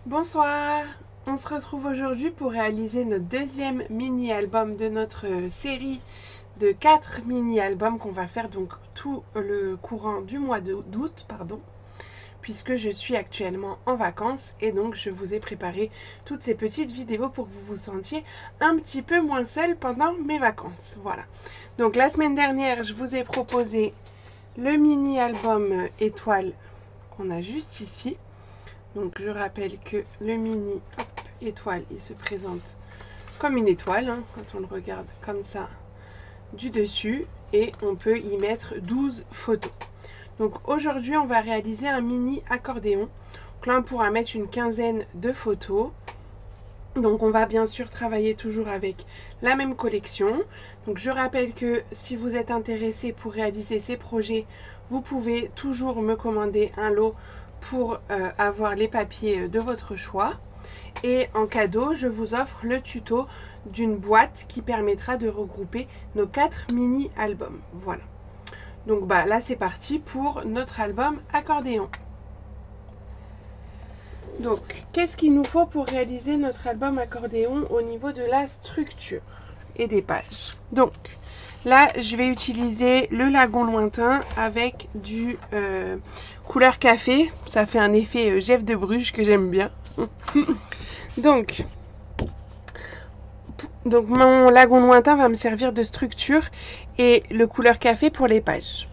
Bonsoir, on se retrouve aujourd'hui pour réaliser notre deuxième mini-album de notre série de 4 mini-albums qu'on va faire donc tout le courant du mois d'août, puisque je suis actuellement en vacances et donc je vous ai préparé toutes ces petites vidéos pour que vous vous sentiez un petit peu moins seul pendant mes vacances. Voilà. Donc la semaine dernière, je vous ai proposé le mini-album étoile qu'on a juste ici. Donc je rappelle que le mini étoile, il se présente comme une étoile, quand on le regarde comme ça du dessus, et on peut y mettre 12 photos. Donc aujourd'hui, on va réaliser un mini accordéon. Donc là, on pourra mettre une quinzaine de photos. Donc on va bien sûr travailler toujours avec la même collection. Donc je rappelle que si vous êtes intéressé pour réaliser ces projets, vous pouvez toujours me commander un lot pour avoir les papiers de votre choix. Et en cadeau, je vous offre le tuto d'une boîte qui permettra de regrouper nos 4 mini-albums. Voilà. Donc là, c'est parti pour notre album accordéon. Donc, qu'est-ce qu'il nous faut pour réaliser notre album accordéon au niveau de la structure et des pages? Donc, là, je vais utiliser le lagon lointain avec du couleur café. Ça fait un effet Jeff de Bruges que j'aime bien. Donc, mon lagon lointain va me servir de structure et le couleur café pour les pages.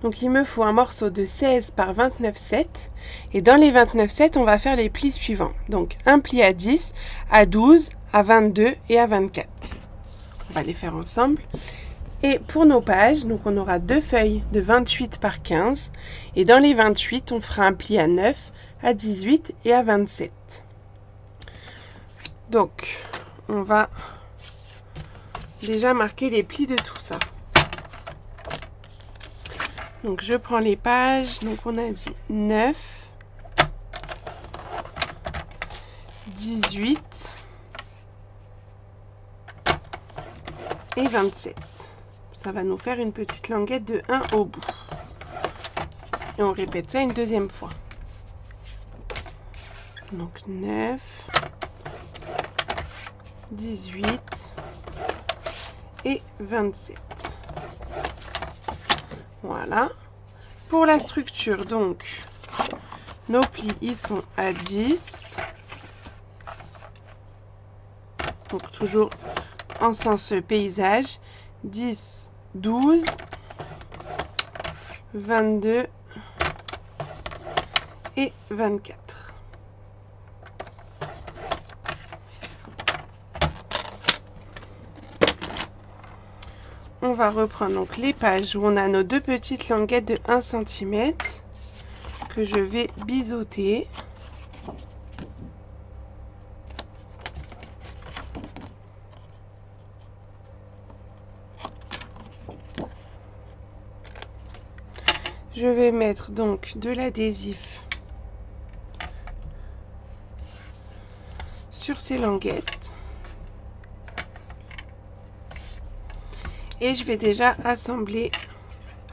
Donc il me faut un morceau de 16 par 29,7 et dans les 29,7 on va faire les plis suivants. Donc un pli à 10, à 12, à 22 et à 24. On va les faire ensemble. Et pour nos pages, donc on aura deux feuilles de 28 par 15 et dans les 28 on fera un pli à 9, à 18 et à 27. Donc on va déjà marquer les plis de tout ça. Donc je prends les pages, donc on a dit 9, 18 et 27. Ça va nous faire une petite languette de 1 au bout. Et on répète ça une deuxième fois. Donc 9, 18 et 27. Voilà. Pour la structure, donc, nos plis, ils sont à 10. Donc, toujours en sens paysage. 10, 12, 22 et 24. On va reprendre donc les pages où on a nos deux petites languettes de 1 cm que je vais biseauter. Je vais mettre donc de l'adhésif sur ces languettes. Et je vais déjà assembler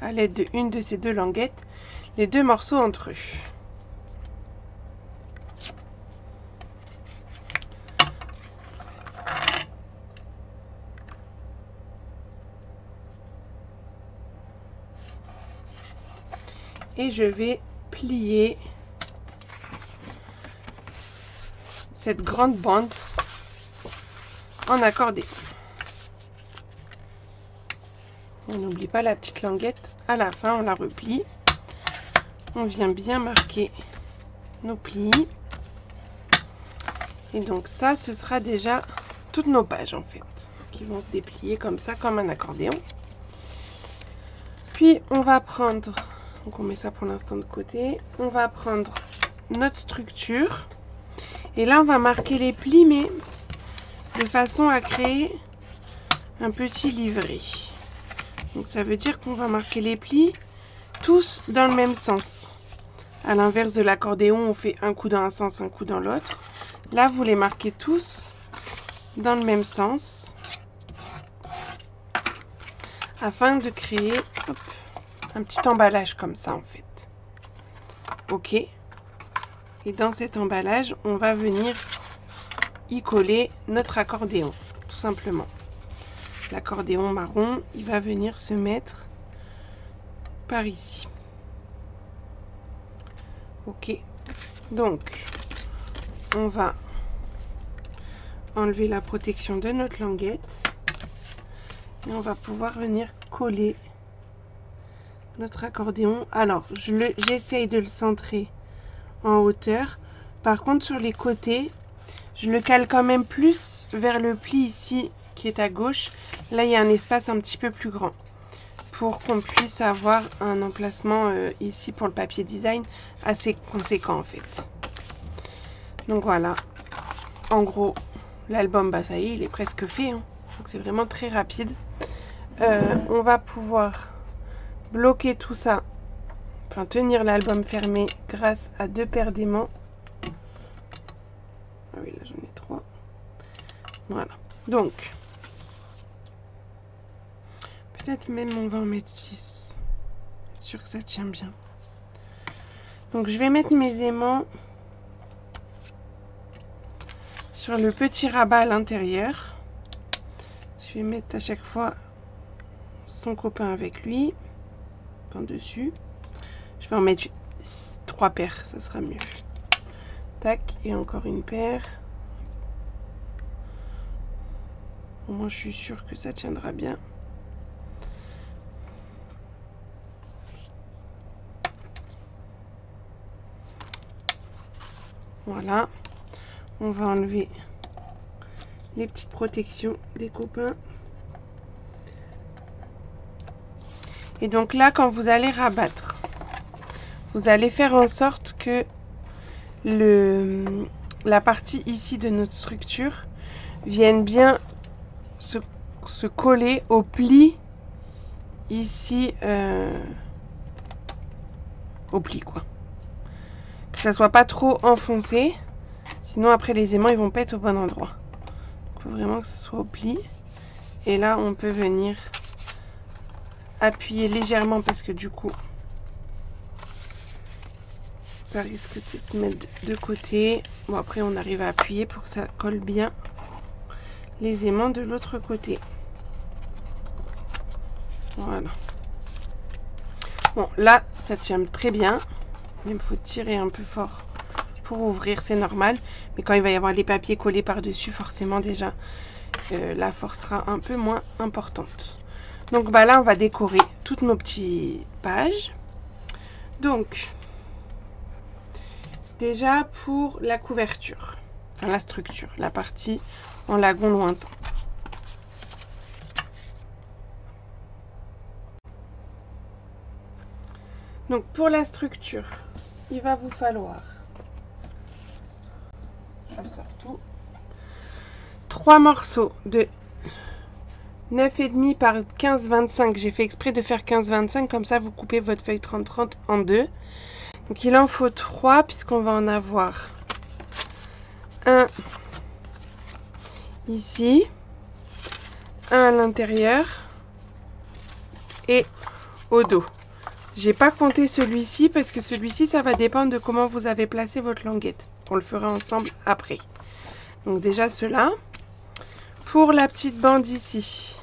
à l'aide de une de ces deux languettes les deux morceaux entre eux. Et je vais plier cette grande bande en accordéon. On n'oublie pas la petite languette. À la fin, on la replie. On vient bien marquer nos plis. Et donc ça, ce sera déjà toutes nos pages en fait, qui vont se déplier comme ça, comme un accordéon. Puis on va prendre, donc on met ça pour l'instant de côté. On va prendre notre structure. Et là, on va marquer les plis, mais de façon à créer un petit livret. Donc ça veut dire qu'on va marquer les plis tous dans le même sens. À l'inverse de l'accordéon, on fait un coup dans un sens, un coup dans l'autre. Là, vous les marquez tous dans le même sens afin de créer un petit emballage comme ça en fait. Ok. Et dans cet emballage, on va venir y coller notre accordéon, tout simplement. L'accordéon marron, il va venir se mettre par ici. Ok, donc on va enlever la protection de notre languette et on va pouvoir venir coller notre accordéon. Alors, j'essaye de le centrer en hauteur. Par contre, sur les côtés, je le cale quand même plus vers le pli ici qui est à gauche. Là, il y a un espace un petit peu plus grand pour qu'on puisse avoir un emplacement ici pour le papier design assez conséquent en fait. Donc voilà, en gros, l'album, bah ça y est, il est presque fait, hein. Donc c'est vraiment très rapide. On va pouvoir bloquer tout ça, enfin tenir l'album fermé grâce à 2 paires d'aimants. Ah oui, là j'en ai 3. Voilà, donc peut-être même on va en mettre 6. C'est sûr que ça tient bien. Donc je vais mettre mes aimants sur le petit rabat à l'intérieur. Je vais mettre à chaque fois son copain avec lui, en dessus. Je vais en mettre 3 paires, ça sera mieux. Tac, et encore une paire. Au moins je suis sûre que ça tiendra bien. Voilà, on va enlever les petites protections des copains. Et donc là, quand vous allez rabattre, vous allez faire en sorte que la partie ici de notre structure vienne bien se coller au pli ici, au pli quoi. Que ça soit pas trop enfoncé, sinon après les aimants ils vont pas être au bon endroit. Il faut vraiment que ce soit au pli. Et là on peut venir appuyer légèrement parce que du coup ça risque de se mettre de côté. Bon après on arrive à appuyer pour que ça colle bien les aimants de l'autre côté. Voilà. Bon là ça tient très bien. Il me faut tirer un peu fort pour ouvrir, c'est normal. Mais quand il va y avoir les papiers collés par-dessus, forcément déjà la force sera un peu moins importante. Donc bah là on va décorer toutes nos petites pages. Donc déjà pour la couverture, enfin la structure, la partie en lagon lointain. Donc pour la structure, il va vous falloir, je sors tout, 3 morceaux de 9,5 par 15,25. J'ai fait exprès de faire 15,25, comme ça vous coupez votre feuille 30-30 en deux. Donc il en faut 3 puisqu'on va en avoir un ici, un à l'intérieur et au dos. J'ai pas compté celui-ci parce que celui-ci ça va dépendre de comment vous avez placé votre languette. On le fera ensemble après. Donc déjà cela. Pour la petite bande ici,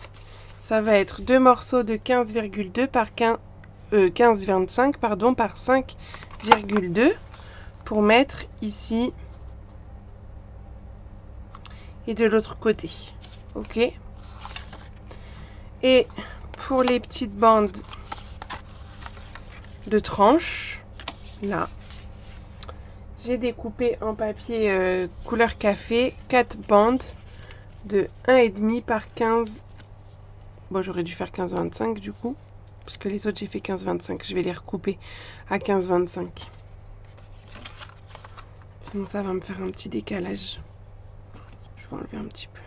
ça va être 2 morceaux de 15,2 par 15,25 pardon par 5,2 pour mettre ici et de l'autre côté. Ok. Et pour les petites bandes de tranches, là, j'ai découpé en papier couleur café 4 bandes de 1,5 par 15. Bon, j'aurais dû faire 15,25 du coup, parce que les autres j'ai fait 15,25. Je vais les recouper à 15,25. Sinon ça va me faire un petit décalage. Je vais enlever un petit peu.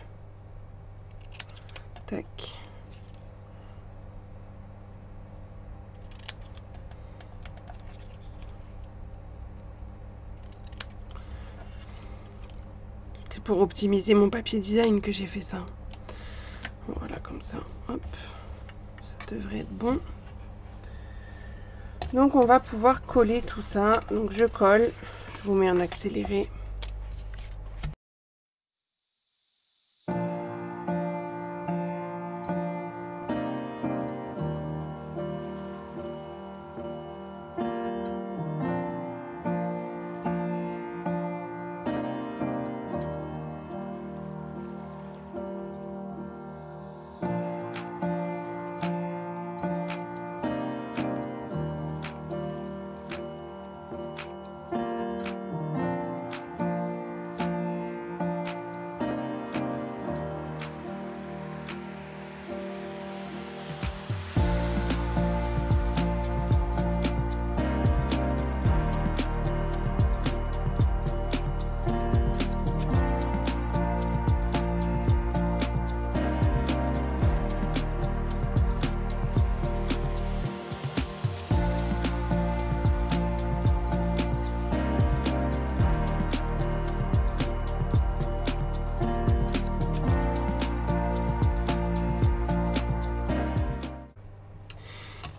Tac. C'est pour optimiser mon papier design que j'ai fait ça. Voilà, comme ça. Hop. Ça devrait être bon. Donc on va pouvoir coller tout ça. Donc je colle. Je vous mets en accéléré.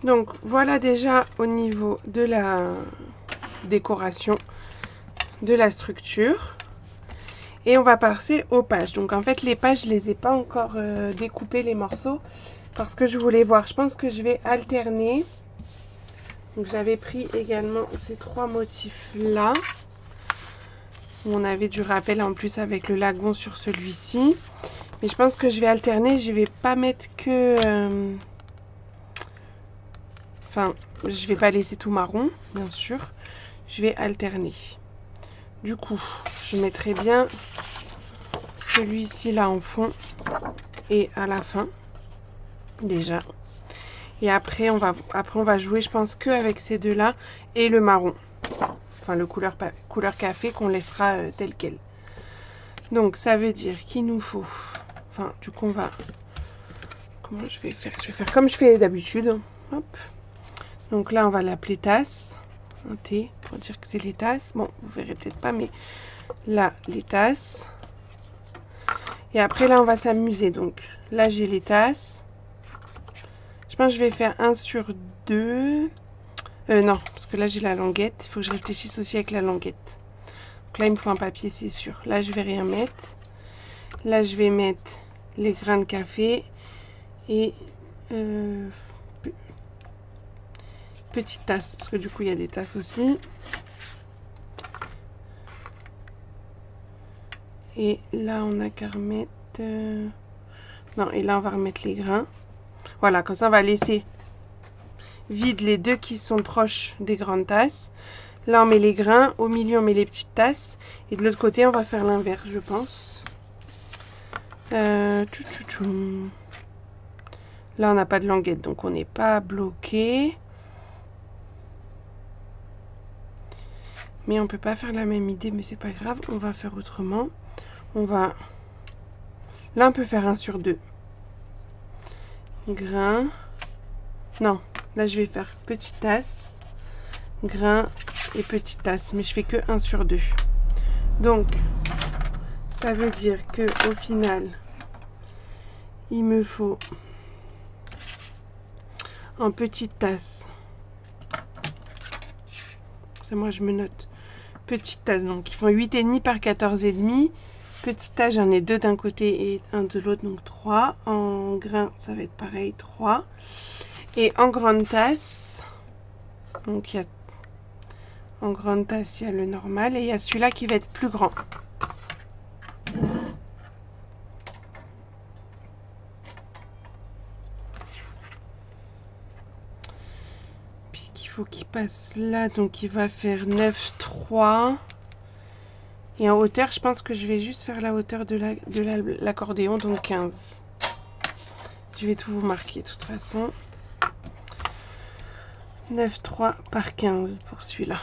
Donc voilà déjà au niveau de la décoration de la structure. Et on va passer aux pages. Donc en fait les pages je les ai pas encore découpées les morceaux parce que je voulais voir. Je pense que je vais alterner. Donc j'avais pris également ces 3 motifs là. On avait du rappel en plus avec le lagon sur celui-ci. Mais je pense que je vais alterner. Je vais pas mettre que... Enfin, je vais pas laisser tout marron, bien sûr. Je vais alterner. Du coup, je mettrai bien celui-ci là en fond et à la fin, déjà. Et après, on va jouer, je pense, que avec ces deux-là et le marron. Enfin, le couleur café qu'on laissera tel quel. Donc, ça veut dire qu'il nous faut... Enfin, du coup, on va... Comment je vais faire? Je vais faire comme je fais d'habitude. Hop. Donc là, on va l'appeler tasse. Un T pour dire que c'est les tasses. Bon, vous verrez peut-être pas, mais là, les tasses. Et après, là, on va s'amuser. Donc là, j'ai les tasses. Je pense que je vais faire 1 sur 2. Non, parce que là, j'ai la languette. Il faut que je réfléchisse aussi avec la languette. Donc là, il me faut un papier, c'est sûr. Là, je vais rien mettre. Là, je vais mettre les grains de café. Et... petite tasse, parce que du coup il y a des tasses aussi. Et là on a qu'à remettre non, et là on va remettre les grains. Voilà, comme ça on va laisser vide les deux qui sont proches des grandes tasses. Là on met les grains, au milieu on met les petites tasses, et de l'autre côté on va faire l'inverse, je pense. Là on n'a pas de languette, donc on n'est pas bloqué. Mais on peut pas faire la même idée, mais c'est pas grave, on va faire autrement. On va... Là, on peut faire 1 sur 2. Grain. Non, là, je vais faire petite tasse, grain et petite tasse. Mais je fais que 1 sur 2. Donc, ça veut dire que au final, il me faut en petite tasse. Ça, moi, je me note. Petite tasse, donc ils font 8,5 par 14,5. Petite tasse, j'en ai 2 d'un côté et 1 de l'autre, donc 3. En grain, ça va être pareil, 3. Et en grande tasse, donc il y a en grande tasse, il y a le normal et il y a celui-là qui va être plus grand. Puisqu'il faut qu'il passe là, donc il va faire 9,3. Et en hauteur, je pense que je vais juste faire la hauteur de l'accordéon, donc 15. Je vais tout vous marquer de toute façon. 9,3 par 15 pour celui-là.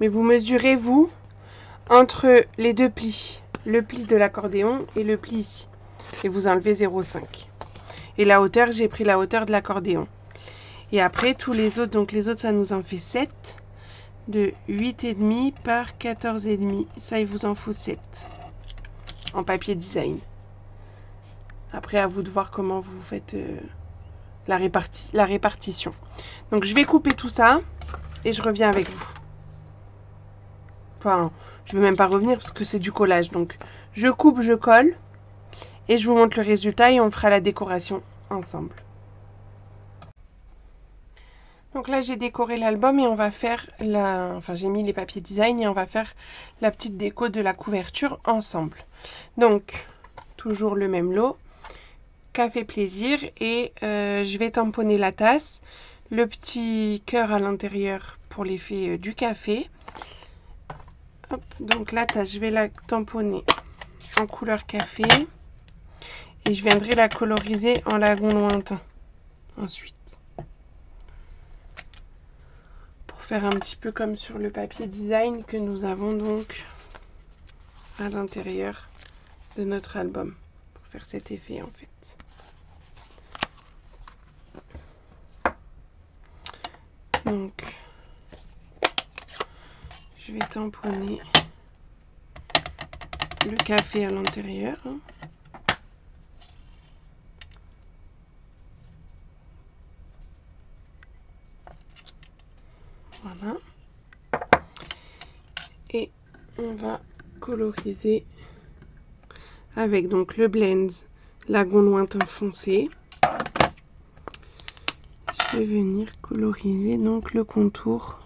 Mais vous mesurez, vous, entre les deux plis. Le pli de l'accordéon et le pli ici. Et vous enlevez 0,5. Et la hauteur, j'ai pris la hauteur de l'accordéon. Et après, tous les autres, donc les autres, ça nous en fait 7. De 8,5 par 14,5. Ça, il vous en faut 7. En papier design. Après, à vous de voir comment vous faites la répartition. Donc, je vais couper tout ça et je reviens avec vous. Enfin, je vais même pas revenir parce que c'est du collage. Donc, je coupe, je colle. Et je vous montre le résultat et on fera la décoration ensemble. Donc là, j'ai décoré l'album et on va faire la... Enfin, j'ai mis les papiers design et on va faire la petite déco de la couverture ensemble. Donc, toujours le même lot. Café plaisir et je vais tamponner la tasse. Le petit cœur à l'intérieur pour l'effet du café. Hop, donc la tasse, je vais la tamponner en couleur café. Et je viendrai la coloriser en lagon lointain ensuite. Pour faire un petit peu comme sur le papier design que nous avons donc à l'intérieur de notre album. Pour faire cet effet en fait. Donc, je vais tamponner le café à l'intérieur. Voilà. Et on va coloriser avec donc le blend lagon lointain foncé. Je vais venir coloriser donc le contour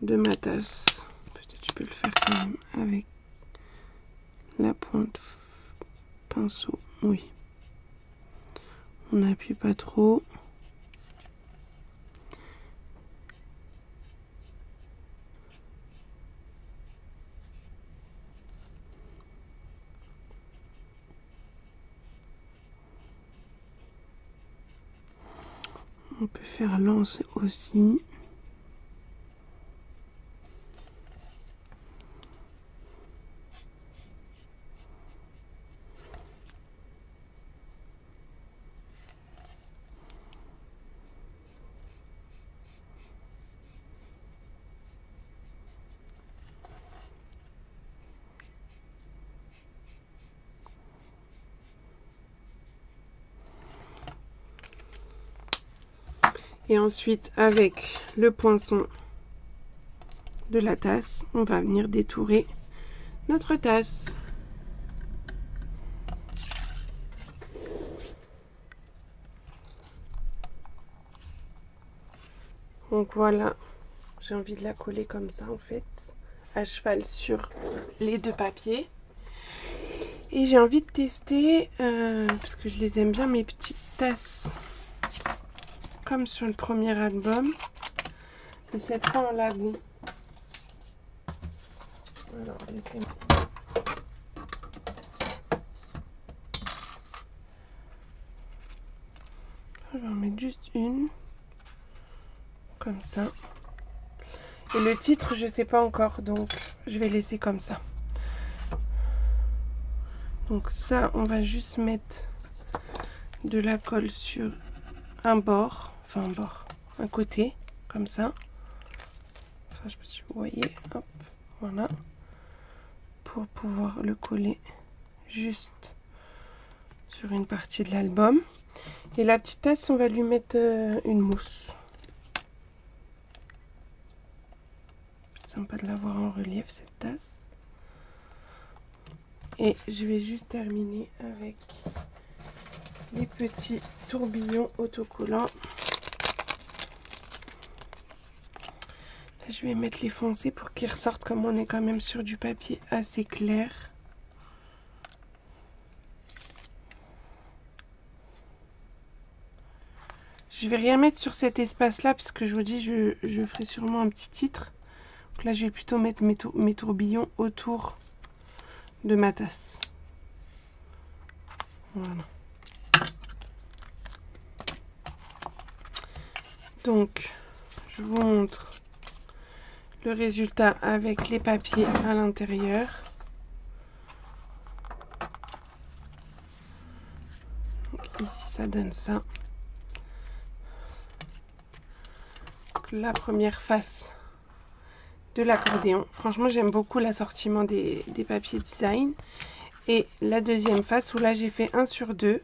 de ma tasse. Peut-être je peux le faire quand même avec la pointe pinceau. Oui. On n'appuie pas trop. On peut faire l'anse aussi. Et ensuite, avec le poinçon de la tasse, on va venir détourer notre tasse. Donc voilà, j'ai envie de la coller comme ça en fait, à cheval sur les deux papiers. Et j'ai envie de tester, parce que je les aime bien, mes petites tasses, comme sur le premier album, et cette fois en lagon. Alors, laissez-moi. Je vais en mettre juste une, comme ça. Et le titre, je sais pas encore, donc je vais laisser comme ça. Donc ça, on va juste mettre de la colle sur un bord, enfin un bord, un côté, comme ça. Enfin, je sais pas si vous voyez, hop, voilà. Pour pouvoir le coller juste sur une partie de l'album. Et la petite tasse, on va lui mettre une mousse. Sympa de l'avoir en relief cette tasse. Et je vais juste terminer avec les petits tourbillons autocollants. Là, je vais mettre les foncés pour qu'ils ressortent, comme on est quand même sur du papier assez clair. Je vais rien mettre sur cet espace-là, puisque je vous dis, je ferai sûrement un petit titre. Donc là, je vais plutôt mettre mes tourbillons autour de ma tasse. Voilà. Donc, je vous montre le résultat avec les papiers à l'intérieur. Ici, ça donne ça. Donc, la première face de l'accordéon. Franchement, j'aime beaucoup l'assortiment des papiers design. Et la deuxième face où là, j'ai fait 1 sur 2.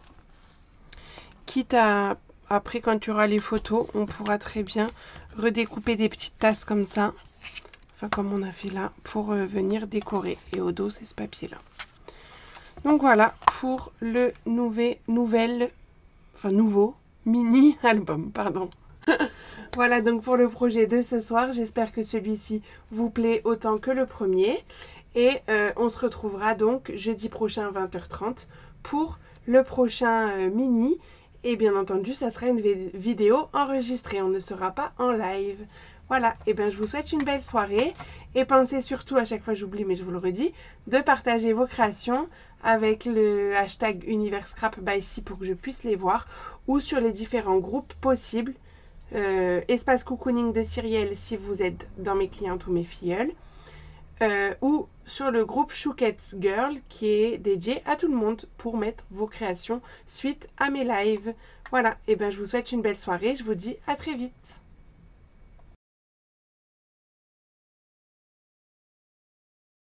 Quitte à, après, quand tu auras les photos, on pourra très bien redécouper des petites tasses comme ça. enfin comme on a fait là, pour venir décorer. Et au dos, c'est ce papier-là. Donc voilà pour le nouveau mini-album, pardon. Voilà donc pour le projet de ce soir. J'espère que celui-ci vous plaît autant que le premier. Et on se retrouvera donc jeudi prochain 20h30 pour le prochain mini. Et bien entendu, ça sera une vidéo enregistrée. On ne sera pas en live. Voilà, et bien je vous souhaite une belle soirée. Et pensez surtout, à chaque fois j'oublie mais je vous le redis, de partager vos créations avec le hashtag UniverseScrapBySci pour que je puisse les voir. Ou sur les différents groupes possibles. Espace cocooning de Cyrielle si vous êtes dans mes clientes ou mes filleuls. Ou sur le groupe Chouquette's Girl qui est dédié à tout le monde pour mettre vos créations suite à mes lives. Voilà, et bien je vous souhaite une belle soirée, je vous dis à très vite.